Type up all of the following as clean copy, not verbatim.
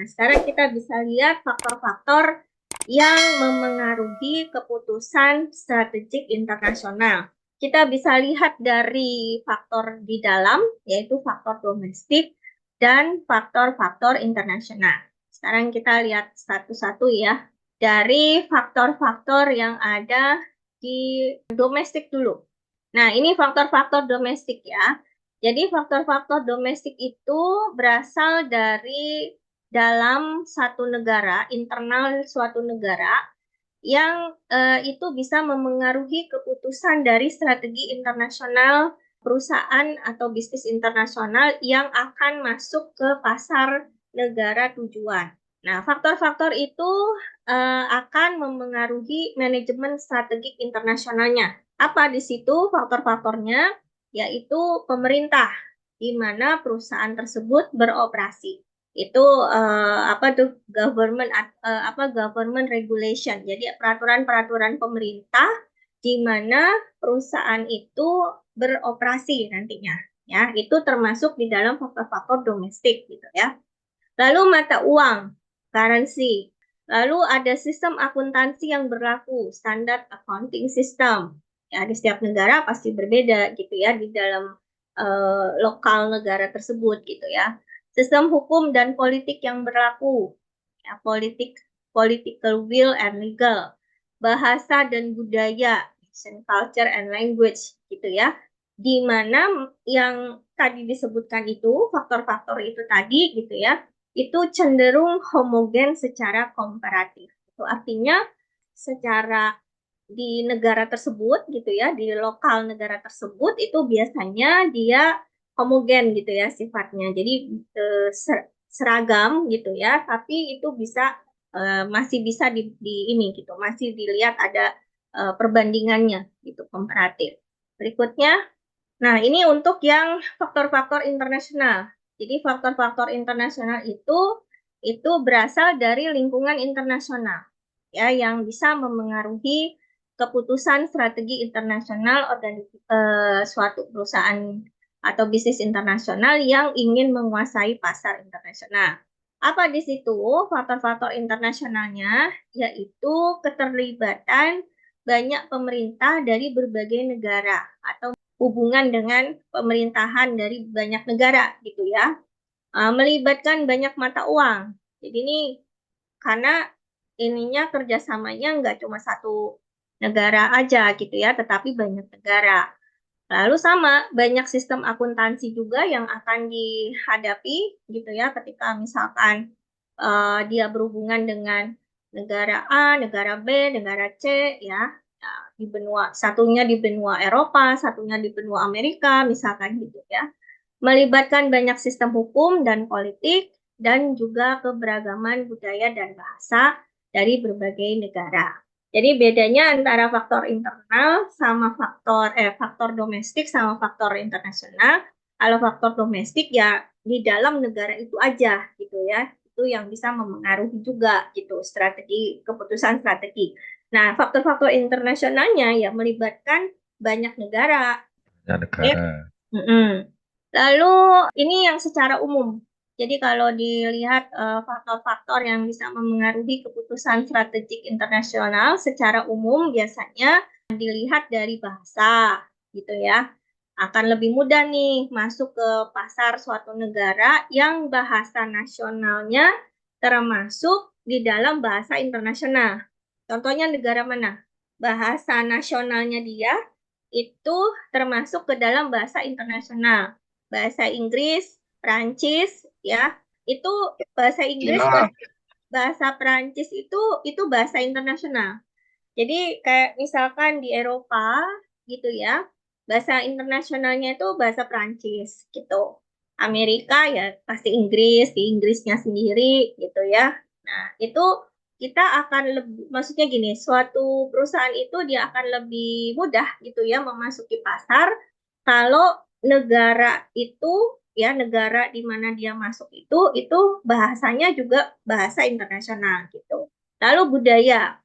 Nah, sekarang kita bisa lihat faktor-faktor yang memengaruhi keputusan strategik internasional. Kita bisa lihat dari faktor di dalam, yaitu faktor domestik dan faktor-faktor internasional. Sekarang kita lihat satu-satu ya. Dari faktor-faktor yang ada di domestik dulu. Nah, ini faktor-faktor domestik ya. Jadi faktor-faktor domestik itu berasal dari dalam satu negara, internal suatu negara, yang itu bisa memengaruhi keputusan dari strategi internasional perusahaan atau bisnis internasional yang akan masuk ke pasar negara tujuan. Nah, faktor-faktor itu akan memengaruhi manajemen strategik internasionalnya. Apa di situ faktor-faktornya? Yaitu pemerintah, di mana perusahaan tersebut beroperasi. Itu apa tuh government regulation. Jadi peraturan-peraturan pemerintah di mana perusahaan itu beroperasi nantinya. Ya, itu termasuk di dalam faktor-faktor domestik gitu ya. Lalu mata uang, currency. Lalu ada sistem akuntansi yang berlaku, standard accounting system. Ya, di setiap negara pasti berbeda gitu ya di dalam lokal negara tersebut gitu ya. Sistem hukum dan politik yang berlaku, ya, political will and legal. Bahasa dan budaya, culture and language gitu ya. Di mana yang tadi disebutkan itu, faktor-faktor itu tadi gitu ya, itu cenderung homogen secara komparatif. Itu artinya secara di negara tersebut gitu ya, di lokal negara tersebut itu biasanya dia homogen gitu ya sifatnya. Jadi seragam gitu ya, tapi itu bisa masih bisa di ini gitu, masih dilihat ada perbandingannya gitu komparatif. Berikutnya, nah ini untuk yang faktor-faktor internasional. Jadi faktor-faktor internasional itu berasal dari lingkungan internasional ya yang bisa memengaruhi keputusan strategi internasional suatu perusahaan atau bisnis internasional yang ingin menguasai pasar internasional. Apa di situ faktor-faktor internasionalnya? Yaitu keterlibatan banyak pemerintah dari berbagai negara atau hubungan dengan pemerintahan dari banyak negara gitu ya. Melibatkan banyak mata uang. Jadi ini karena ininya kerjasamanya nggak cuma satu negara aja gitu ya, tetapi banyak negara. Lalu sama, banyak sistem akuntansi juga yang akan dihadapi gitu ya ketika misalkan dia berhubungan dengan negara A, negara B, negara C ya. Ya, di benua satunya di benua Eropa, satunya di benua Amerika misalkan gitu ya. Melibatkan banyak sistem hukum dan politik dan juga keberagaman budaya dan bahasa dari berbagai negara. Jadi bedanya antara faktor internal sama faktor domestik sama faktor internasional. Kalau faktor domestik ya di dalam negara itu aja gitu ya. Itu yang bisa memengaruhi juga gitu keputusan strategi. Nah, faktor-faktor internasionalnya ya melibatkan banyak negara. Ya, Oke. negara. Mm-mm. Lalu ini yang secara umum. Jadi kalau dilihat faktor-faktor yang bisa memengaruhi keputusan strategik internasional secara umum biasanya dilihat dari bahasa gitu ya. Akan lebih mudah nih masuk ke pasar suatu negara yang bahasa nasionalnya termasuk di dalam bahasa internasional. Contohnya negara mana? Bahasa nasionalnya dia itu termasuk ke dalam bahasa internasional. Bahasa Inggris, Prancis, ya. Itu bahasa Inggris dan Cina. bahasa Prancis itu bahasa internasional. Jadi kayak misalkan di Eropa gitu ya, bahasa internasionalnya itu bahasa Prancis gitu. Amerika ya pasti Inggris, di Inggrisnya sendiri gitu ya. Nah, itu kita akan lebih, maksudnya gini, suatu perusahaan itu dia akan lebih mudah gitu ya memasuki pasar kalau negara itu ya negara di mana dia masuk itu bahasanya juga bahasa internasional gitu. Lalu budaya.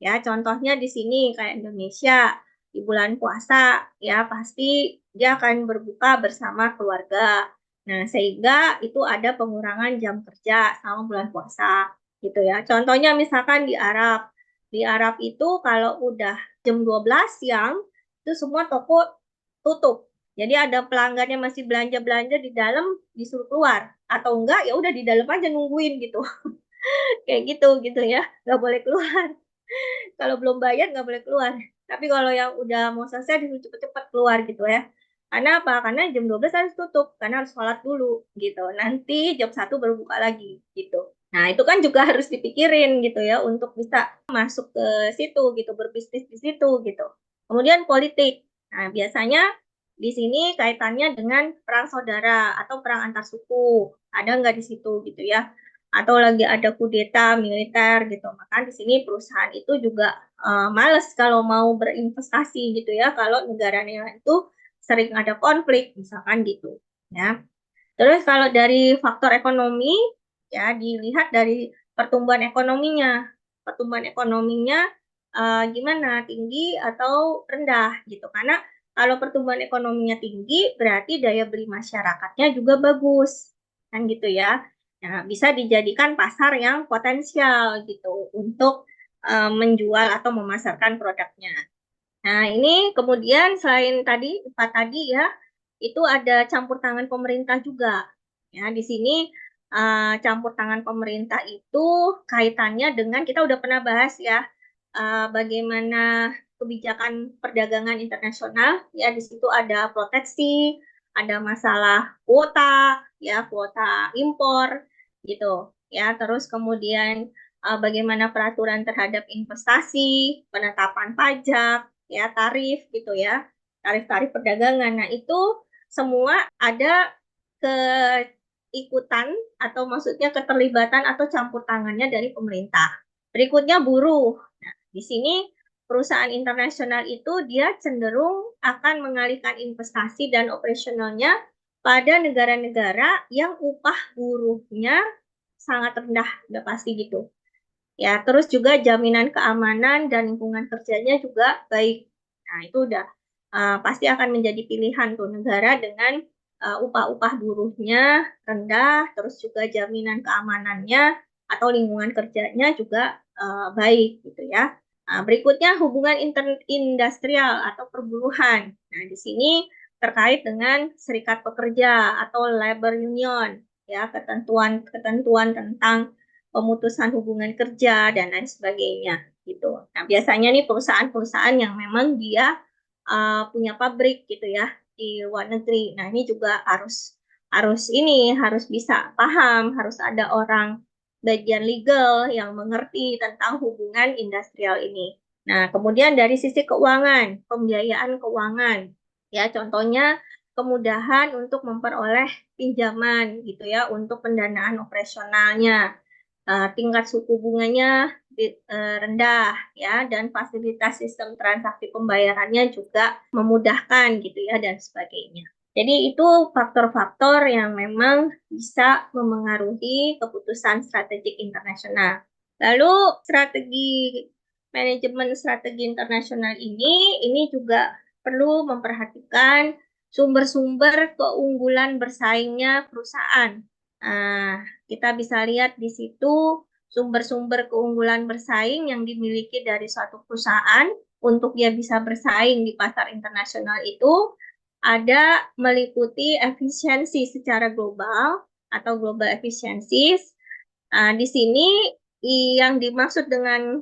Ya, contohnya di sini kayak Indonesia di bulan puasa ya pasti dia akan berbuka bersama keluarga. Nah, sehingga itu ada pengurangan jam kerja selama bulan puasa gitu ya. Contohnya misalkan di Arab. Di Arab itu kalau udah jam 12 siang itu semua toko tutup. Jadi ada pelanggan yang masih belanja-belanja di dalam disuruh keluar atau enggak ya udah di dalam aja nungguin gitu. Kayak gitu ya. Nggak boleh keluar. Kalau belum bayar nggak boleh keluar. Tapi kalau yang udah mau selesai disuruh cepet-cepet keluar gitu ya. Karena apa? Karena jam 12 harus tutup, karena harus sholat dulu gitu. Nanti jam 1 baru buka lagi gitu. Nah, itu kan juga harus dipikirin gitu ya untuk bisa masuk ke situ gitu, berbisnis di situ gitu. Kemudian politik. Nah, biasanya di sini kaitannya dengan perang saudara atau perang antar suku. Ada nggak di situ gitu ya? Atau lagi ada kudeta militer gitu. Maka di sini perusahaan itu juga males kalau mau berinvestasi gitu ya, kalau negara-negara itu sering ada konflik misalkan gitu ya. Terus kalau dari faktor ekonomi ya dilihat dari pertumbuhan ekonominya. Pertumbuhan ekonominya gimana? Tinggi atau rendah gitu. Karena kalau pertumbuhan ekonominya tinggi berarti daya beli masyarakatnya juga bagus. Kan gitu ya. Nah, bisa dijadikan pasar yang potensial gitu untuk menjual atau memasarkan produknya. Nah, ini kemudian selain tadi empat tadi ya, itu ada campur tangan pemerintah juga. Ya, di sini campur tangan pemerintah itu kaitannya dengan kita udah pernah bahas ya, bagaimana kebijakan perdagangan internasional. Ya, di situ ada proteksi, ada masalah kuota, ya kuota impor gitu. Ya, terus kemudian bagaimana peraturan terhadap investasi, penetapan pajak ya tarif gitu ya, tarif-tarif perdagangan. Nah, itu semua ada keikutan atau maksudnya keterlibatan atau campur tangannya dari pemerintah. Berikutnya buruh. Nah, di sini perusahaan internasional itu dia cenderung akan mengalihkan investasi dan operasionalnya pada negara-negara yang upah buruhnya sangat rendah, udah pasti gitu. Ya, terus juga jaminan keamanan dan lingkungan kerjanya juga baik. Nah, itu udah pasti akan menjadi pilihan tuh negara dengan upah-upah buruhnya rendah, terus juga jaminan keamanannya atau lingkungan kerjanya juga baik gitu ya. Nah, berikutnya hubungan industrial atau perburuhan. Nah, di sini terkait dengan serikat pekerja atau labor union, ya ketentuan-ketentuan tentang pemutusan hubungan kerja dan lain sebagainya gitu. Nah, biasanya nih perusahaan-perusahaan yang memang dia punya pabrik gitu ya di luar negeri. Nah, ini juga harus harus ini harus bisa paham, harus ada orang bagian legal yang mengerti tentang hubungan industrial ini. Nah, kemudian dari sisi keuangan, pembiayaan keuangan, ya contohnya kemudahan untuk memperoleh pinjaman gitu ya untuk pendanaan operasionalnya, tingkat suku bunganya rendah ya dan fasilitas sistem transaksi pembayarannya juga memudahkan gitu ya dan sebagainya. Jadi itu faktor-faktor yang memang bisa memengaruhi keputusan strategik internasional. Lalu strategi manajemen strategi internasional ini juga perlu memperhatikan sumber-sumber keunggulan bersaingnya perusahaan. Nah, kita bisa lihat di situ sumber-sumber keunggulan bersaing yang dimiliki dari suatu perusahaan untuk dia bisa bersaing di pasar internasional itu ada meliputi efisiensi secara global atau global efficiencies. Di sini yang dimaksud dengan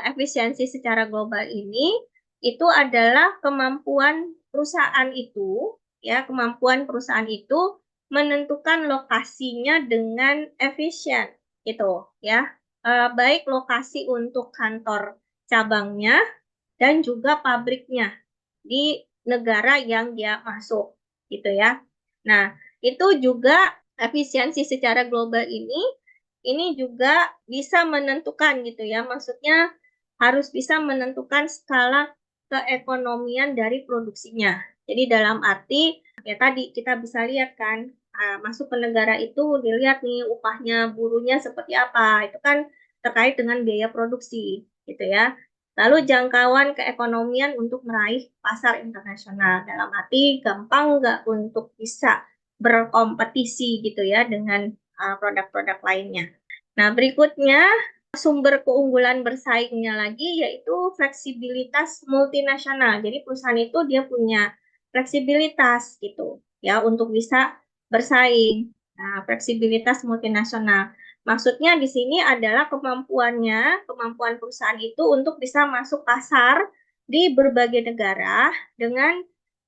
efisiensi secara global ini itu adalah kemampuan perusahaan itu, ya, kemampuan perusahaan itu menentukan lokasinya dengan efisien, gitu, ya. Baik lokasi untuk kantor cabangnya dan juga pabriknya di negara yang dia masuk, gitu ya. Nah, itu juga efisiensi secara global ini juga bisa menentukan gitu ya, maksudnya harus bisa menentukan skala keekonomian dari produksinya. Jadi dalam arti ya tadi kita bisa lihat kan masuk ke negara itu dilihat nih upahnya buruhnya seperti apa. Itu kan terkait dengan biaya produksi gitu ya. Lalu jangkauan keekonomian untuk meraih pasar internasional. Dalam arti gampang nggak untuk bisa berkompetisi gitu ya dengan produk-produk lainnya. Nah, berikutnya sumber keunggulan bersaingnya lagi yaitu fleksibilitas multinasional. Jadi perusahaan itu dia punya fleksibilitas gitu ya untuk bisa bersaing. Nah, fleksibilitas multinasional. Maksudnya di sini adalah kemampuan perusahaan itu untuk bisa masuk pasar di berbagai negara dengan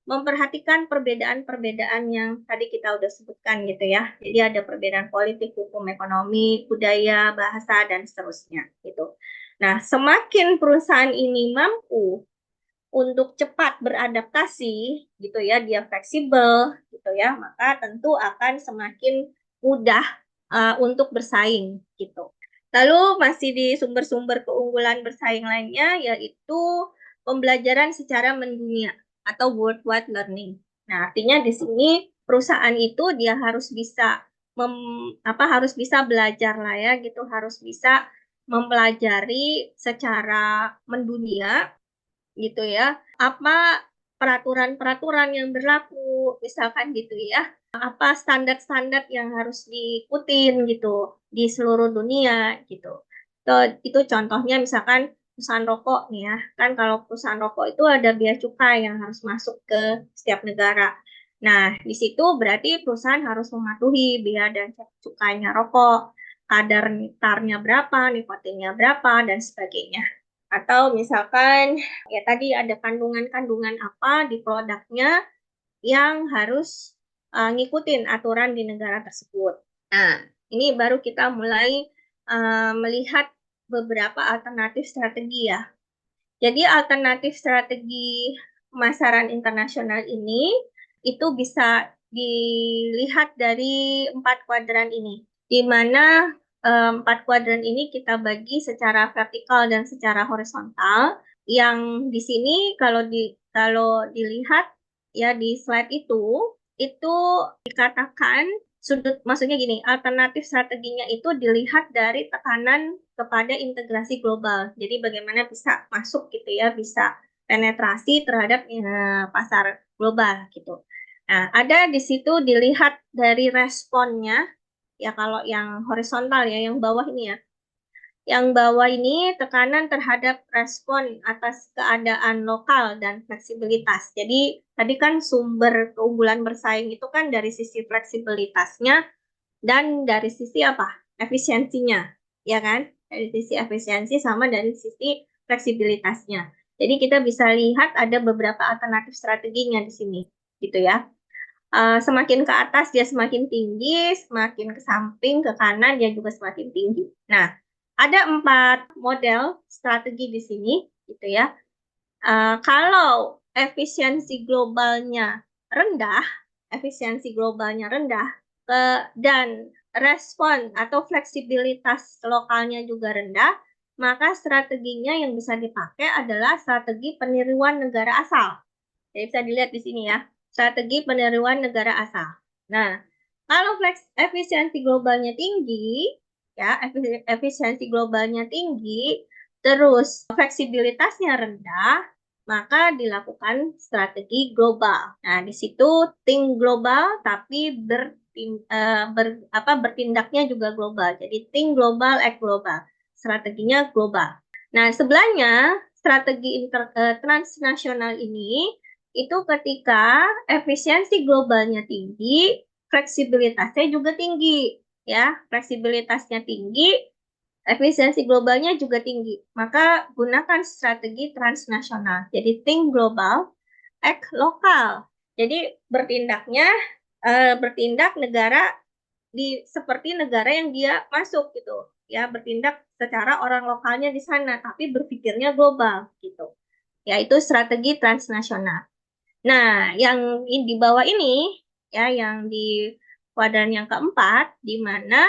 memperhatikan perbedaan-perbedaan yang tadi kita udah sebutkan gitu ya. Jadi ada perbedaan politik, hukum, ekonomi, budaya, bahasa, dan seterusnya gitu. Nah, semakin perusahaan ini mampu untuk cepat beradaptasi gitu ya, dia fleksibel gitu ya, maka tentu akan semakin mudah untuk bersaing gitu. Lalu masih di sumber-sumber keunggulan bersaing lainnya yaitu pembelajaran secara mendunia atau worldwide learning. Nah, artinya di sini perusahaan itu dia harus bisa harus bisa belajar lah ya gitu, harus bisa mempelajari secara mendunia gitu ya. Apa peraturan-peraturan yang berlaku, misalkan gitu ya. Apa standar-standar yang harus diikutin gitu di seluruh dunia gitu. Itu contohnya misalkan perusahaan rokok nih ya. Kan kalau perusahaan rokok itu ada bea cukai yang harus masuk ke setiap negara. Nah, di situ berarti perusahaan harus mematuhi bea dan cukainya rokok, kadar netarnya berapa, nikotinnya berapa, dan sebagainya. Atau misalkan ya tadi ada kandungan-kandungan apa di produknya yang harus ngikutin aturan di negara tersebut. Nah, ini baru kita mulai melihat beberapa alternatif strategi ya. Jadi alternatif strategi pemasaran internasional ini itu bisa dilihat dari 4 kuadran ini, di mana 4 kuadran ini kita bagi secara vertikal dan secara horizontal. Yang di sini kalau dilihat ya di slide itu dikatakan maksudnya gini, alternatif strateginya itu dilihat dari tekanan kepada integrasi global. Jadi bagaimana bisa masuk gitu ya, bisa penetrasi terhadap pasar global gitu. Nah, ada di situ dilihat dari responnya, ya kalau yang horizontal ya, yang bawah ini ya. Yang bawah ini tekanan terhadap respon atas keadaan lokal dan fleksibilitas. Jadi tadi kan sumber keunggulan bersaing itu kan dari sisi fleksibilitasnya dan dari sisi apa? Efisiensinya, ya kan? Dari sisi efisiensi sama dari sisi fleksibilitasnya. Jadi kita bisa lihat ada beberapa alternatif strateginya di sini, gitu ya. Semakin ke atas dia semakin tinggi, semakin ke samping, ke kanan dia juga semakin tinggi. Nah, ada 4 model strategi di sini, gitu ya. Kalau efisiensi globalnya rendah, dan respon atau fleksibilitas lokalnya juga rendah, maka strateginya yang bisa dipakai adalah strategi peniruan negara asal. Jadi bisa dilihat di sini ya, strategi peniruan negara asal. Nah, kalau efisiensi globalnya tinggi, ya efisiensi globalnya tinggi, terus fleksibilitasnya rendah, maka dilakukan strategi global. Nah, di situ think global tapi bertindaknya juga global. Jadi think global, act global. Strateginya global. Nah, sebelahnya strategi transnasional ini itu ketika efisiensi globalnya tinggi, fleksibilitasnya juga tinggi, ya. Fleksibilitasnya tinggi, efisiensi globalnya juga tinggi. Maka gunakan strategi transnasional. Jadi think global, act lokal. Jadi bertindak negara seperti negara yang dia masuk gitu. Ya, bertindak secara orang lokalnya di sana, tapi berpikirnya global gitu. Yaitu strategi transnasional. Nah, yang di bawah ini, ya, yang di kuadran yang keempat, di mana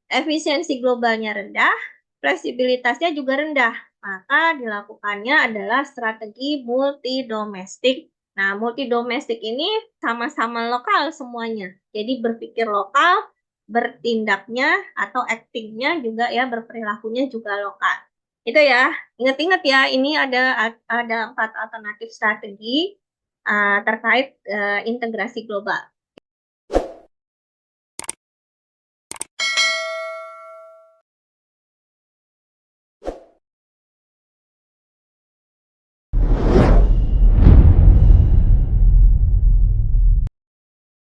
efisiensi globalnya rendah, fleksibilitasnya juga rendah. Maka dilakukannya adalah strategi multi domestik. Nah, multi domestik ini sama-sama lokal semuanya. Jadi berpikir lokal, bertindaknya atau actingnya juga ya, berperilakunya juga lokal. Itu ya, ingat-ingat ya, ini ada 4 alternatif strategi terkait integrasi global.